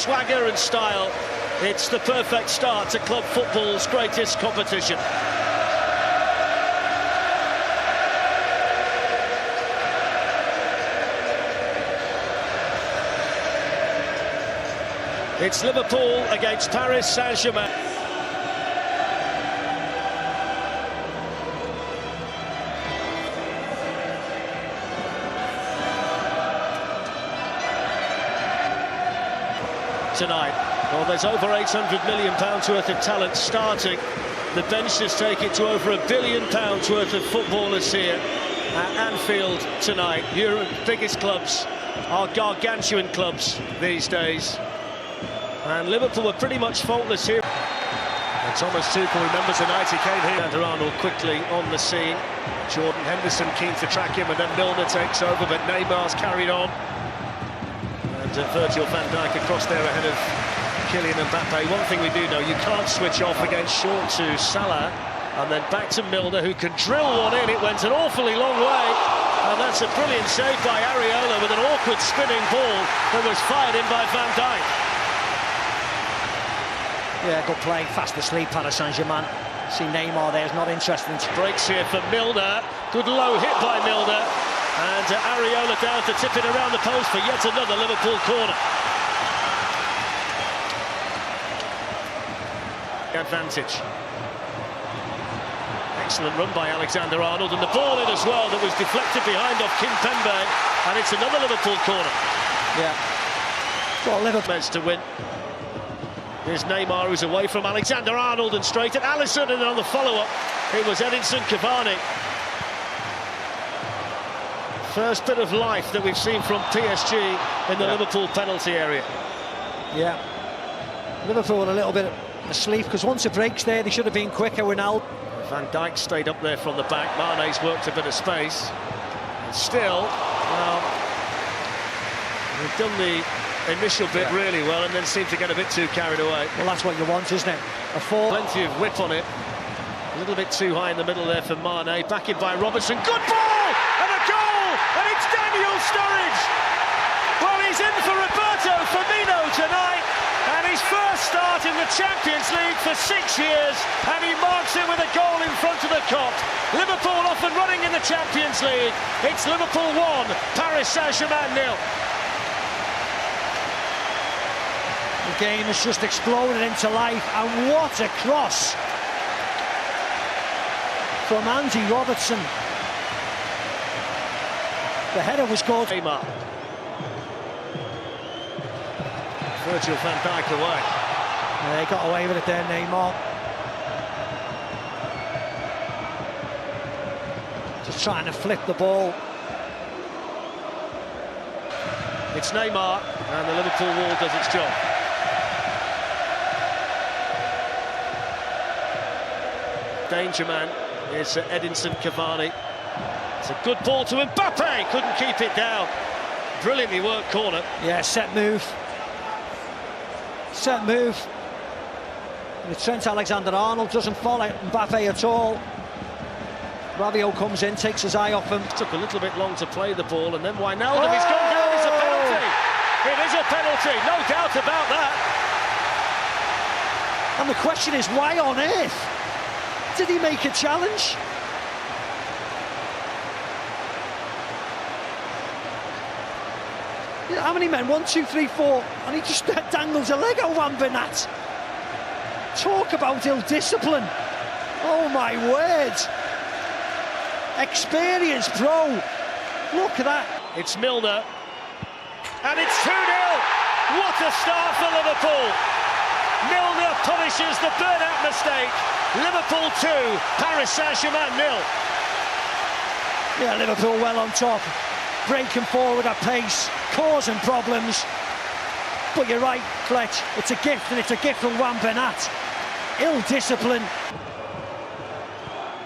swagger and style. It's the perfect start to club football's greatest competition. It's Liverpool against Paris Saint-Germain. Tonight, well, there's over £800 million worth of talent starting. The benches take it to over £1 billion worth of footballers here at Anfield tonight. Europe's biggest clubs are gargantuan clubs these days. And Liverpool were pretty much faultless here. And Thomas Tuchel remembers the night he came here. Alexander Arnold quickly on the scene. Jordan Henderson keen to track him, and then Milner takes over, but Neymar's carried on. And Virgil van Dijk across there ahead of Kylian Mbappe. One thing we do know, you can't switch off against short to Salah. And then back to Milner, who can drill one in. It went an awfully long way. And that's a brilliant save by Areola with an awkward spinning ball that was fired in by Van Dijk. Yeah, good play, fast asleep, Paris Saint-Germain. See Neymar there, is not interested. Breaks here for Milner. Good low hit by Milner. And Areola down to tip it around the post for yet another Liverpool corner. Advantage. Excellent run by Alexander Arnold, and the ball in as well that was deflected behind off Kimpembe, and it's another Liverpool corner. Yeah. Well, Liverpool to win. Here's Neymar, who's away from Alexander Arnold and straight at Alisson, and then on the follow-up it was Edinson Cavani. First bit of life that we've seen from PSG in the Liverpool penalty area. Yeah. Liverpool a little bit asleep, because once it breaks there, they should have been quicker. Ronaldo. Van Dijk stayed up there from the back. Mane's worked a bit of space. And still, well, they've done the initial bit really well and then seemed to get a bit too carried away. Well, that's what you want, isn't it? A four. Plenty of whip on it. A little bit too high in the middle there for Mane. Back in by Robertson. Good ball! And a goal! And it's Daniel Sturridge! Well, he's in for Roberto Firmino tonight. And his first start in the Champions League for 6 years. And he marks it with a goal in front of the Cop. Liverpool off and running in the Champions League. It's Liverpool 1, Paris Saint-Germain 0. The game has just exploded into life, and what a cross from Andy Robertson. The header was good. Neymar. Virgil van Dijk away. Yeah, he got away with it there, Neymar. Just trying to flip the ball. It's Neymar, and the Liverpool wall does its job. Danger man is Edinson Cavani. It's a good ball to Mbappe, couldn't keep it down. Brilliantly worked corner. Yeah, set move. Set move. And Trent Alexander-Arnold doesn't follow Mbappe at all. Rabiot comes in, takes his eye off him. Took a little bit long to play the ball, and then Wijnaldum, he's gone down, it's a penalty. It is a penalty, no doubt about that. And the question is, why on earth did he make a challenge? How many men? 1, 2, 3, 4. And he just dangles a leg at Wan Bernat. Talk about ill-discipline. Oh my word. Experienced pro. Look at that. It's Milner. And it's 2-0. What a start for Liverpool. Milner punishes the burnout mistake. Liverpool 2, Paris Saint-Germain 0. Yeah, Liverpool well on top. Breaking forward at pace, causing problems. But you're right, Fletch, it's a gift, and it's a gift from Wan Bernat. Ill-discipline.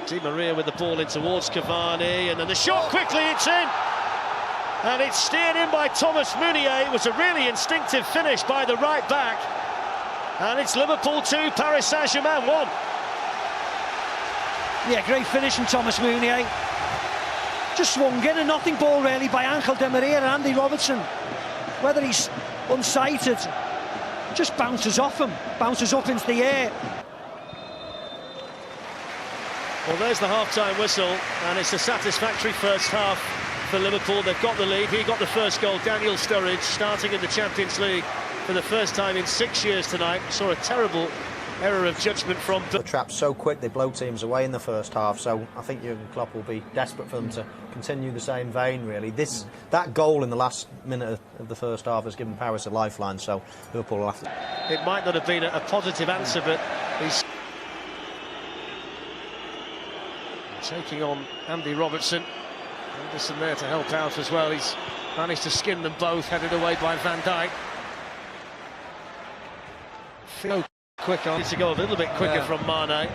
Di Maria with the ball in towards Cavani, and then the shot quickly, it's in. And it's steered in by Thomas Meunier. It was a really instinctive finish by the right back. And it's Liverpool 2, Paris Saint-Germain 1. Yeah, great finish from Thomas Meunier. Just swung in, a nothing ball really by Angel Di Maria and Andy Robertson. Whether he's unsighted just bounces off him, bounces up into the air. Well, there's the half-time whistle, and it's a satisfactory first half for Liverpool. They've got the lead. He got the first goal, Daniel Sturridge, starting in the Champions League for the first time in 6 years tonight. Saw a terrible error of judgment from... The trap's so quick, they blow teams away in the first half, so I think Jurgen Klopp will be desperate for them to continue the same vein, really. That goal in the last minute of the first half has given Paris a lifeline, so Liverpool will have to... It might not have been a positive answer, but he's taking on Andy Robertson. Anderson there to help out as well. He's managed to skin them both, headed away by Van Dijk. Feel quick on. Needs to go a little bit quicker from Mane.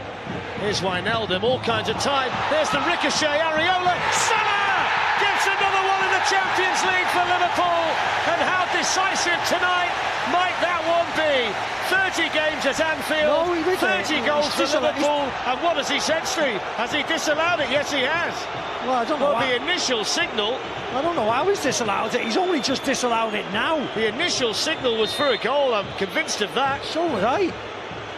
Here's Wijnaldum, all kinds of time. There's the ricochet, Areola. Salah gets another one in the Champions League for Liverpool. And how decisive tonight might that one be? 30 games at Anfield, 30 goals for Liverpool. And what has he said, Steve? Has he disallowed it? Yes, he has. Well, I don't know. The initial signal... I don't know how he's disallowed it. He's only just disallowed it now. The initial signal was for a goal, I'm convinced of that. So was I.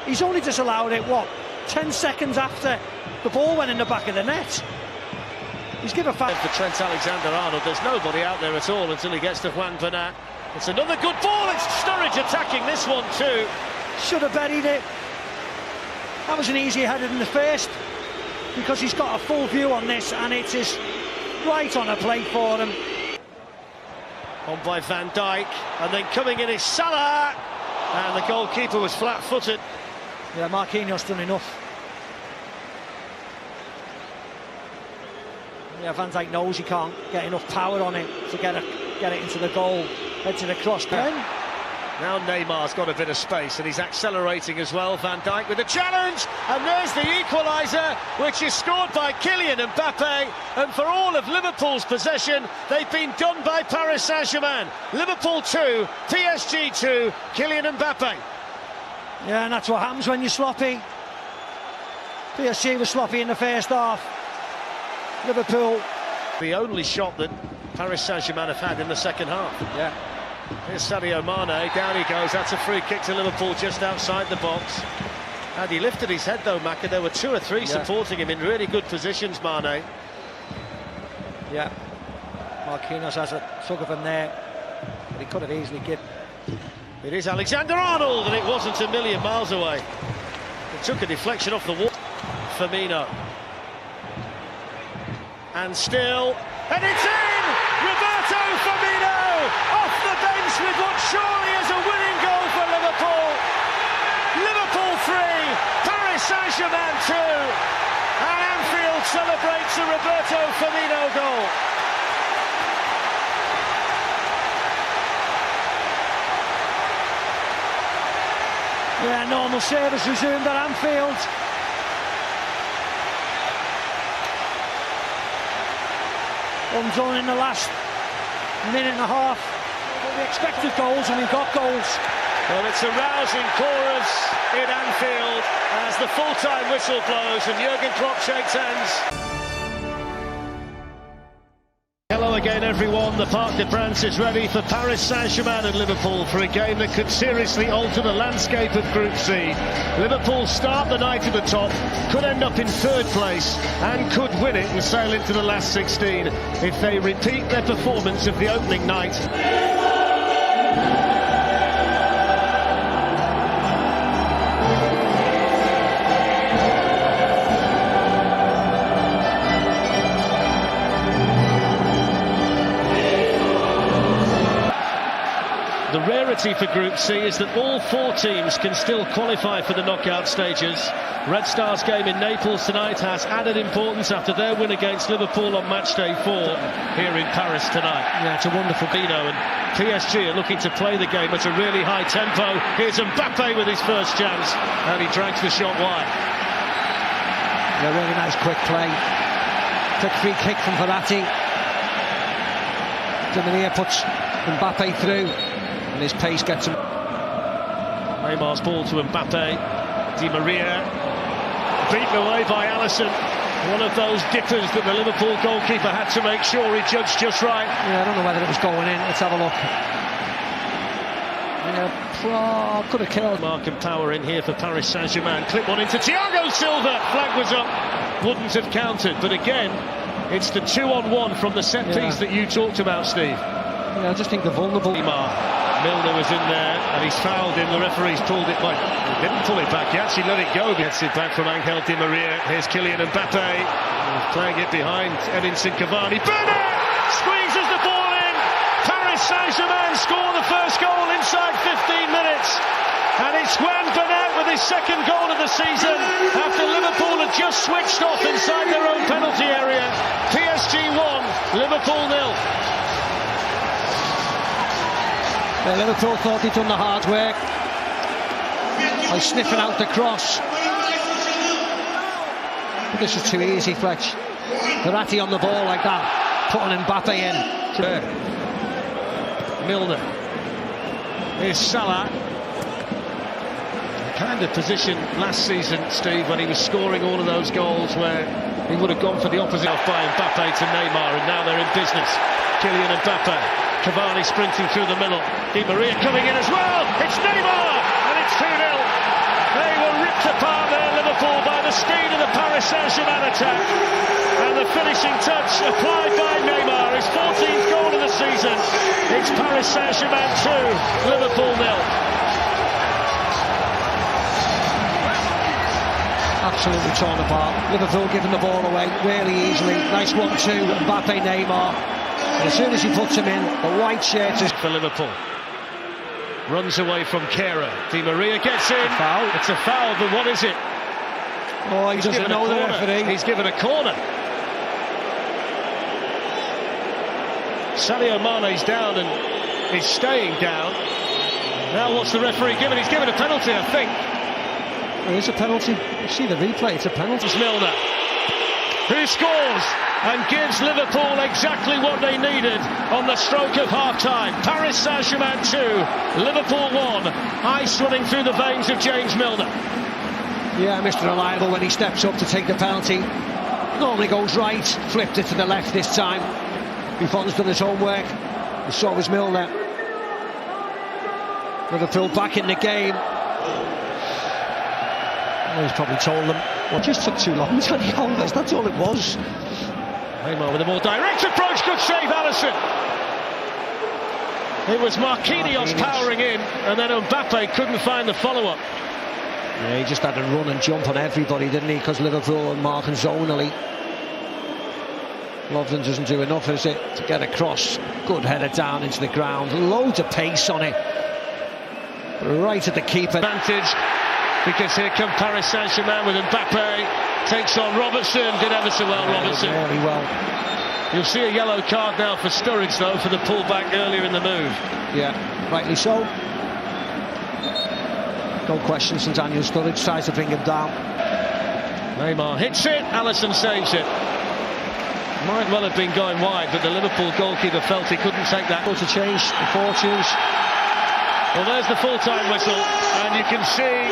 He's only disallowed it, what, 10 seconds after the ball went in the back of the net. He's given a foul. For Trent Alexander-Arnold, there's nobody out there at all until he gets to Juan Bernat. It's another good ball. It's Sturridge attacking this one too. Should have buried it. That was an easy header in the first, because he's got a full view on this, and it is right on a plate for him. On by Van Dijk, and then coming in is Salah, and the goalkeeper was flat-footed. Yeah, Marquinhos done enough. Yeah, Van Dijk knows he can't get enough power on it to get it into the goal, head to the cross. Now Neymar's got a bit of space, and he's accelerating as well. Van Dijk with a challenge, and there's the equaliser, which is scored by Kylian Mbappe. And for all of Liverpool's possession, they've been done by Paris Saint-Germain. Liverpool 2, PSG 2, Kylian Mbappe. Yeah, and that's what happens when you're sloppy. PSG was sloppy in the first half. Liverpool. The only shot that Paris Saint-Germain have had in the second half. Yeah. Here's Sadio Mane, down he goes. That's a free kick to Liverpool just outside the box. And he lifted his head though, Macca. There were 2 or 3 supporting him in really good positions, Mane. Yeah. Marquinhos has a tug of him there, but he could have easily given. It is Alexander-Arnold, and it wasn't a million miles away. It took a deflection off the wall. Firmino. And still, and it's in! Roberto Firmino off the bench with what surely is a winning goal for Liverpool. Liverpool 3, Paris Saint-Germain 2, and Anfield celebrates a Roberto Firmino goal. Yeah, normal service resumed at Anfield. Undone in the last minute and a half. But we expected goals, and we got goals. Well, it's a rousing chorus in Anfield as the full-time whistle blows and Jurgen Klopp shakes hands. Hello again, everyone. The Parc des Princes is ready for Paris Saint-Germain and Liverpool for a game that could seriously alter the landscape of Group C. Liverpool start the night at the top, could end up in 3rd place, and could win it and sail into the last 16 if they repeat their performance of the opening night. The rarity for Group C is that all 4 teams can still qualify for the knockout stages. Red Stars' game in Naples tonight has added importance after their win against Liverpool on match day 4 here in Paris tonight. Yeah, it's a wonderful Bino, and PSG are looking to play the game at a really high tempo. Here's Mbappe with his first chance, and he drags the shot wide. Yeah, really nice quick play. Quick free kick from Verratti. Di Maria puts Mbappe through, and his pace gets him. Neymar's ball to Mbappe. Di Maria beaten away by Alisson. One of those dippers that the Liverpool goalkeeper had to make sure he judged just right. Yeah, I don't know whether it was going in. Let's have a look. Yeah, could have killed. Mark and Power in here for Paris Saint-Germain. Clip one into Thiago Silva. Flag was up. Wouldn't have counted. But again, it's the 2-on-1 from the set piece that you talked about, Steve. Yeah, I just think the vulnerable. Milner was in there and he's fouled him. The referee's pulled it back. He didn't pull it back. He actually let it go. Gets it back from Angel Di Maria. Here's Kylian Mbappe. He's playing it behind Edinson Cavani. Bernat squeezes the ball in. Paris Saint-Germain score the first goal inside 15 minutes. And it's Juan Bernat with his second goal of the season after Liverpool had just switched off inside their own penalty area. PSG 1, Liverpool 0. Liverpool thought he'd done the hard work by sniffing out the cross. But this is too easy, Fletch. Verratti on the ball like that, putting Mbappe in. Milner. Here's Salah. The kind of position last season, Steve, when he was scoring all of those goals where he would have gone for the opposite off by Mbappe to Neymar, and now they're in business. Kylian Mbappe. Cavani sprinting through the middle. Di Maria coming in as well. It's Neymar, and it's 2-0. They were ripped apart there, Liverpool, by the speed of the Paris Saint-Germain attack. And the finishing touch applied by Neymar, his 14th goal of the season. It's Paris Saint-Germain 2, Liverpool 0. Absolutely torn apart. Liverpool giving the ball away really easily. Nice 1-2. Mbappe, Neymar. And as soon as he puts him in, the white shirt is for Liverpool. Runs away from Kera. Di Maria gets in. Foul. It's a foul, but what is it? Oh, he doesn't know the referee. He's given a corner. Sadio Mane's down and is staying down. Now what's the referee given? He's given a penalty, I think. There is a penalty. You see the replay, it's a penalty. It's Milner, who scores and gives Liverpool exactly what they needed on the stroke of half-time. Paris Saint-Germain 2, Liverpool 1. Ice running through the veins of James Milner. Yeah, Mr. Reliable when he steps up to take the penalty. Normally goes right, flipped it to the left this time. Buffon's done his homework, and so was Milner. Liverpool back in the game. Oh, he's probably told them, well, it just took too long. 20 holders, that's all it was. Neymar with a more direct approach, good save, Alisson. It was Marquinhos powering in, and then Mbappe couldn't find the follow-up. Yeah, he just had to run and jump on everybody, didn't he? Because Liverpool and marking zonally. Lovren doesn't do enough, is it, to get across. Good header down into the ground, loads of pace on it. Right at the keeper. Advantage, because here come Paris Saint-Germain with Mbappe. Takes on Robertson, did ever so well, Robertson. Very well. You'll see a yellow card now for Sturridge, though, for the pullback earlier in the move. Yeah, rightly so. No question, St. Daniel Sturridge tries to bring him down. Neymar hits it, Alisson saves it. Might well have been going wide, but the Liverpool goalkeeper felt he couldn't take that. To change the fortunes. Well, there's the full-time whistle, and you can see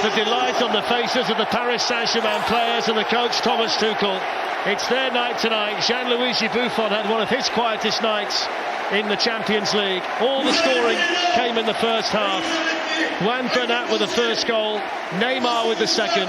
the delight on the faces of the Paris Saint-Germain players and the coach Thomas Tuchel. It's their night tonight. Gianluigi Buffon had one of his quietest nights in the Champions League. All the scoring came in the first half. Juan Bernat with the first goal, Neymar with the second.